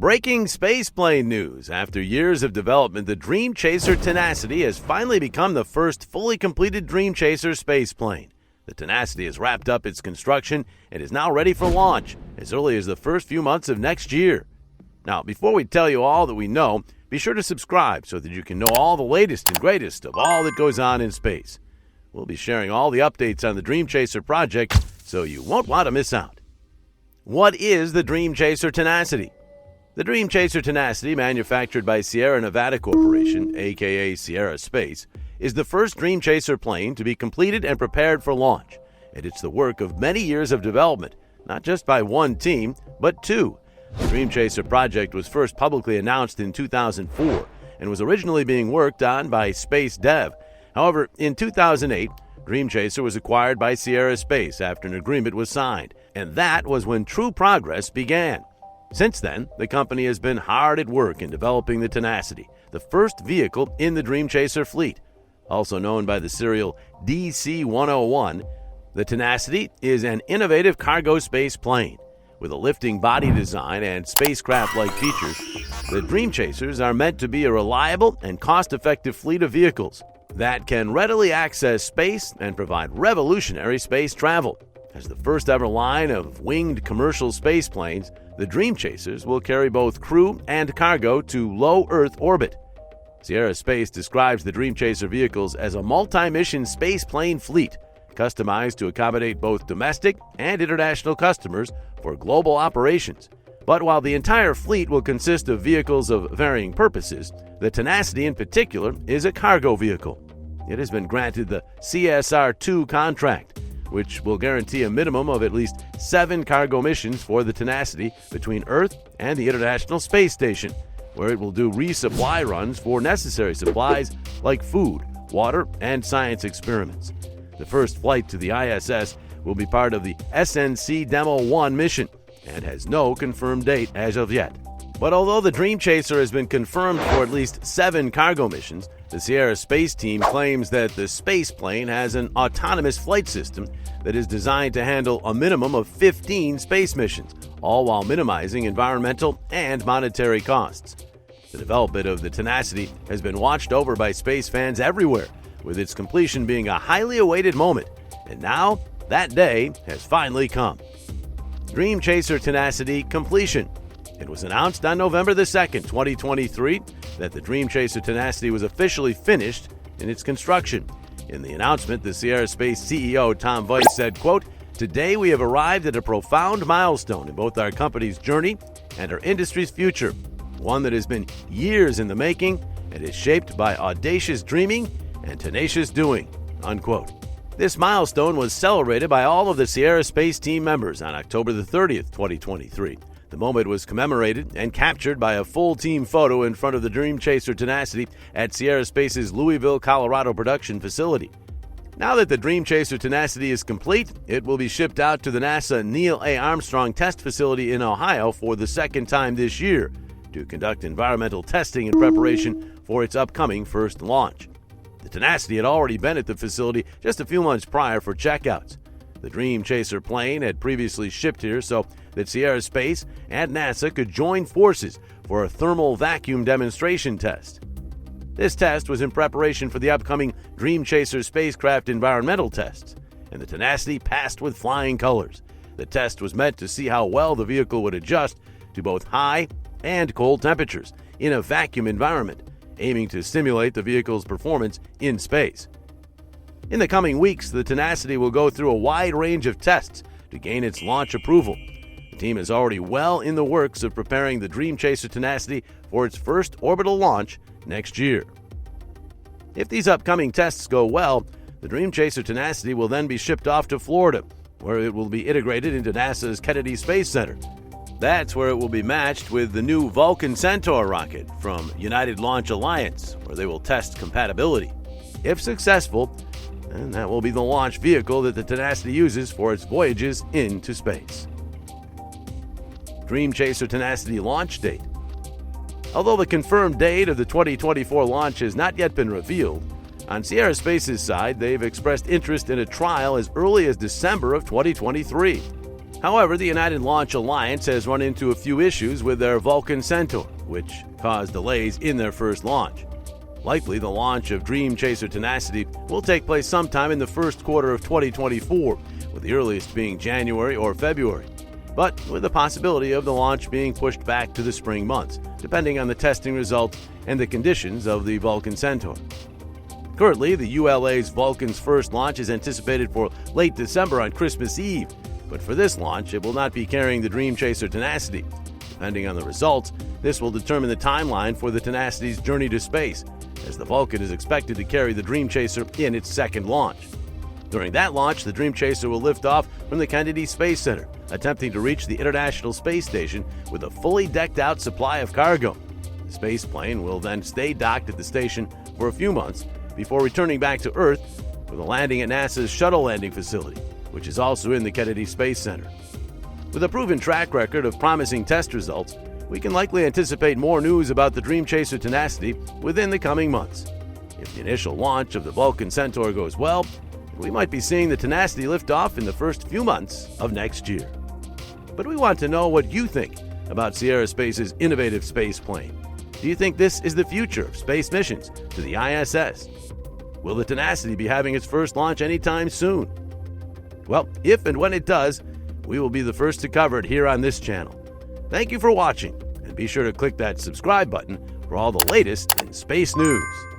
Breaking spaceplane news. After years of development, the Dream Chaser Tenacity has finally become the first fully completed Dream Chaser spaceplane. The Tenacity has wrapped up its construction and is now ready for launch as early as the first few months of next year. Now, before we tell you all that we know, be sure to subscribe so that you can know all the latest and greatest of all that goes on in space. We'll be sharing all the updates on the Dream Chaser project, so you won't want to miss out. What is the Dream Chaser Tenacity? The Dream Chaser Tenacity, manufactured by Sierra Nevada Corporation, aka Sierra Space, is the first Dream Chaser plane to be completed and prepared for launch. And it's the work of many years of development, not just by one team, but two. The Dream Chaser project was first publicly announced in 2004 and was originally being worked on by Space Dev. However, in 2008, Dream Chaser was acquired by Sierra Space after an agreement was signed, and that was when true progress began. Since then, the company has been hard at work in developing the Tenacity, the first vehicle in the Dream Chaser fleet. Also known by the serial DC-101, the Tenacity is an innovative cargo space plane. With a lifting body design and spacecraft-like features, the Dream Chasers are meant to be a reliable and cost-effective fleet of vehicles that can readily access space and provide revolutionary space travel. As the first ever line of winged commercial space planes, the Dream Chasers will carry both crew and cargo to low Earth orbit. Sierra Space describes the Dream Chaser vehicles as a multi-mission space plane fleet, customized to accommodate both domestic and international customers for global operations. But while the entire fleet will consist of vehicles of varying purposes, the Tenacity in particular is a cargo vehicle. It has been granted the CSR-2 contract, which will guarantee a minimum of at least 7 cargo missions for the Tenacity between Earth and the International Space Station, where it will do resupply runs for necessary supplies like food, water, and science experiments. The first flight to the ISS will be part of the SNC Demo 1 mission and has no confirmed date as of yet. But although the Dream Chaser has been confirmed for at least 7 cargo missions, the Sierra Space team claims that the space plane has an autonomous flight system that is designed to handle a minimum of 15 space missions, all while minimizing environmental and monetary costs. The development of the Tenacity has been watched over by space fans everywhere, with its completion being a highly awaited moment. And now, that day has finally come. Dream Chaser Tenacity completion. It was announced on November 2nd, 2023, that the Dream Chaser Tenacity was officially finished in its construction. In the announcement, the Sierra Space CEO, Tom Weiss, said, quote, "Today we have arrived at a profound milestone in both our company's journey and our industry's future, one that has been years in the making and is shaped by audacious dreaming and tenacious doing," unquote. This milestone was celebrated by all of the Sierra Space team members on October 30th, 2023. The moment was commemorated and captured by a full team photo in front of the Dream Chaser Tenacity at Sierra Space's Louisville, Colorado production facility. Now that the Dream Chaser Tenacity is complete, it will be shipped out to the NASA Neil A. Armstrong Test Facility in Ohio for the second time this year to conduct environmental testing in preparation for its upcoming first launch. The Tenacity had already been at the facility just a few months prior for checkouts. The Dream Chaser plane had previously shipped here so that Sierra Space and NASA could join forces for a thermal vacuum demonstration test. This test was in preparation for the upcoming Dream Chaser spacecraft environmental tests, and the Tenacity passed with flying colors. The test was meant to see how well the vehicle would adjust to both high and cold temperatures in a vacuum environment, aiming to simulate the vehicle's performance in space. In the coming weeks, the Tenacity will go through a wide range of tests to gain its launch approval. The team is already well in the works of preparing the Dream Chaser Tenacity for its first orbital launch next year. If these upcoming tests go well, the Dream Chaser Tenacity will then be shipped off to Florida, where it will be integrated into NASA's Kennedy Space Center. That's where it will be matched with the new Vulcan Centaur rocket from United Launch Alliance, where they will test compatibility. If successful, then that will be the launch vehicle that the Tenacity uses for its voyages into space. Dream Chaser Tenacity launch date. Although the confirmed date of the 2024 launch has not yet been revealed, on Sierra Space's side, they've expressed interest in a trial as early as December of 2023. However, the United Launch Alliance has run into a few issues with their Vulcan Centaur, which caused delays in their first launch. Likely, the launch of Dream Chaser Tenacity will take place sometime in the first quarter of 2024, with the earliest being January or February, but with the possibility of the launch being pushed back to the spring months, depending on the testing results and the conditions of the Vulcan Centaur. Currently, the ULA's Vulcan's first launch is anticipated for late December on Christmas Eve, but for this launch, it will not be carrying the Dream Chaser Tenacity. Depending on the results, this will determine the timeline for the Tenacity's journey to space, as the Vulcan is expected to carry the Dream Chaser in its second launch. During that launch, the Dream Chaser will lift off from the Kennedy Space Center, attempting to reach the International Space Station with a fully decked-out supply of cargo. The space plane will then stay docked at the station for a few months before returning back to Earth with a landing at NASA's shuttle landing facility, which is also in the Kennedy Space Center. With a proven track record of promising test results, we can likely anticipate more news about the Dream Chaser Tenacity within the coming months. If the initial launch of the Vulcan Centaur goes well, we might be seeing the Tenacity lift off in the first few months of next year. But we want to know what you think about Sierra Space's innovative space plane. Do you think this is the future of space missions to the ISS? Will the Tenacity be having its first launch anytime soon? Well, if and when it does, we will be the first to cover it here on this channel. Thank you for watching, and be sure to click that subscribe button for all the latest in space news.